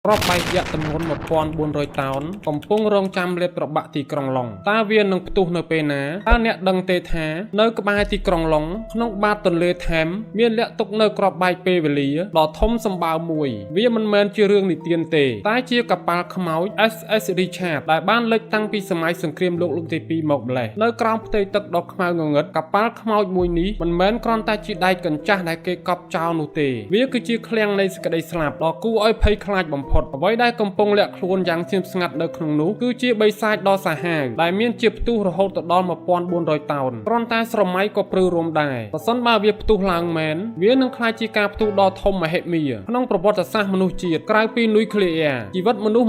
ក្របបែកយៈចំនួន1400តោនកំពុងរងចាំលេបប្របាក់ទីក្រុងឡុងតើវានឹងផ្ទុះនៅពេលណាតើអ្នកដឹងទេថានៅក្បែរទីក្រុងឡុងក្នុងបាតទន្លេថែមមានលាក់ទុកនៅក្របបែកពេលវេលាដ៏ធំសម្បើមមួយវាមិនមែនជារឿងនិទានទេតែជាកប៉ាល់ខ្មោច SS Richard ដែលបានលេចតាំងពីសម័យសង្គ្រាមលោកទី2មកម្លេះនៅក្រោមផ្ទៃទឹកដ៏ខ្មៅងងឹតកប៉ាល់ខ្មោចមួយនេះមិនមែនគ្រាន់តែជាដែកកញ្ចាស់ដែលគេកប់ចោលនោះទេវាគឺជាឃ្លាំងនៃសេចក្តីស្លាប់ដ៏គួរឲ្យភ័យខ្លាចបំផុតអ្វីដែលកំពុងលាក់ខ្លួនយ៉ាងស្ងៀមស្ងាត់នៅក្នុងនោះគឺជាបិសាចដ៏សាហាវដែលមានជាផ្ទុះរហូតដល់1400តោនគ្រាន់តែស្រមៃក៏ព្រឺរោមដែរប្រសិនបើវាផ្ទុះឡើងមែនវានឹងក្លាយជាការផ្ទុះដ៏ធំមហិមាក្នុងប្រវត្តិសាស្ត្រមនុស្សជាតិក្រៅពីនុយក្លេអ៊ែរជីវិតមនុស្ស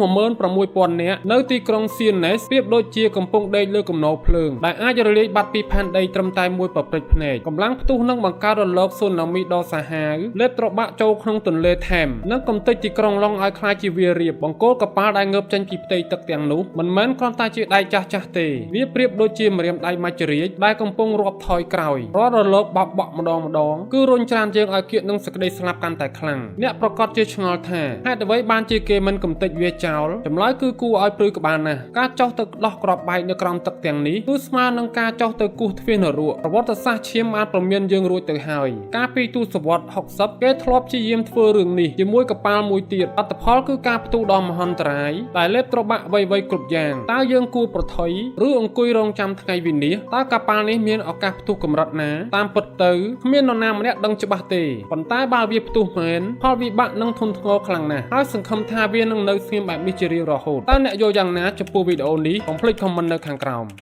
16000នាក់នៅទីក្រុង Sienes ប្រៀបដូចជាកំពុងដេកលើគំនរភ្លើងដែលអាចរលាយបាត់ពីផែនដីត្រឹមតែមួយប៉ព្រិចភ្នែកកម្លាំងផ្ទុះនឹងបង្កើតរលកស៊ូណាមីដ៏សាហាវលេបត្របាក់ចូលក្នុងទន្លេថែមនិងកំទេចទីក្រុងឡុងឲ្យក្លាយជាវារៀបបង្គោលកប៉ាល់ដែលងើបចេញពីផ្ទៃទឹកទាំងនោះមិនមែនគ្រាន់តែជាដៃចាស់ៗទេវាប្រៀបដូចជាម្រាមដៃមច្ចរាជដែលកំពុងរាប់ថយក្រោយរាល់រលកបោកបក់ម្ដងគឺរុញច្រានយើងឲ្យគៀកនឹងសេចក្តីស្លាប់កាន់តែខ្លាំងអ្នកប្រកាសជាឆ្ងល់ថាហេតុអ្វីបានជាគេមិនកំទេចវាចោលចម្លើយគឺគួរឲ្យព្រឺក្បាលណាស់ការចោះទៅដោះក្របបែកនៅក្រោមទឹកទាំងនេះគឺស្មើនឹងការចោះទៅគោះទ្វារនរកប្រវត្តិសាស្ត្រឈាមបានប្រមានយើងរួចទៅហើយកាលពីទសវត្សរ៍60គេធ្លាប់ព្យាយាមធ្វើរឿងនេះជាមួយកប៉ាល់មួយទៀតអត្តផលគឺការផ្ទុះដ៏មហន្តរាយដែលលេបត្របាក់អ្វីៗគ្រប់យ៉ាងតើយើងគួរប្រថុយឬអង្គុយរងចាំថ្ងៃវិនាសតើកប៉ាល់នេះមានឱកាសផ្ទុះកម្រិតណាតាមពិតទៅគ្មាននរណាម្នាក់ដឹងច្បាស់ទេប៉ុន្តែបើវាផ្ទុះមែនផលវិបាកនឹងធ្ងន់ធ្ងរខ្លាំងណាស់ហើយសង្ឃឹមថាវានឹងនៅស្ងៀមបែបនេះជារៀងរហូតតើអ្នកយល់យ៉ាងណាចំពោះវីដេអូនេះកុំភ្លេចខមមិននៅខាងក្រោម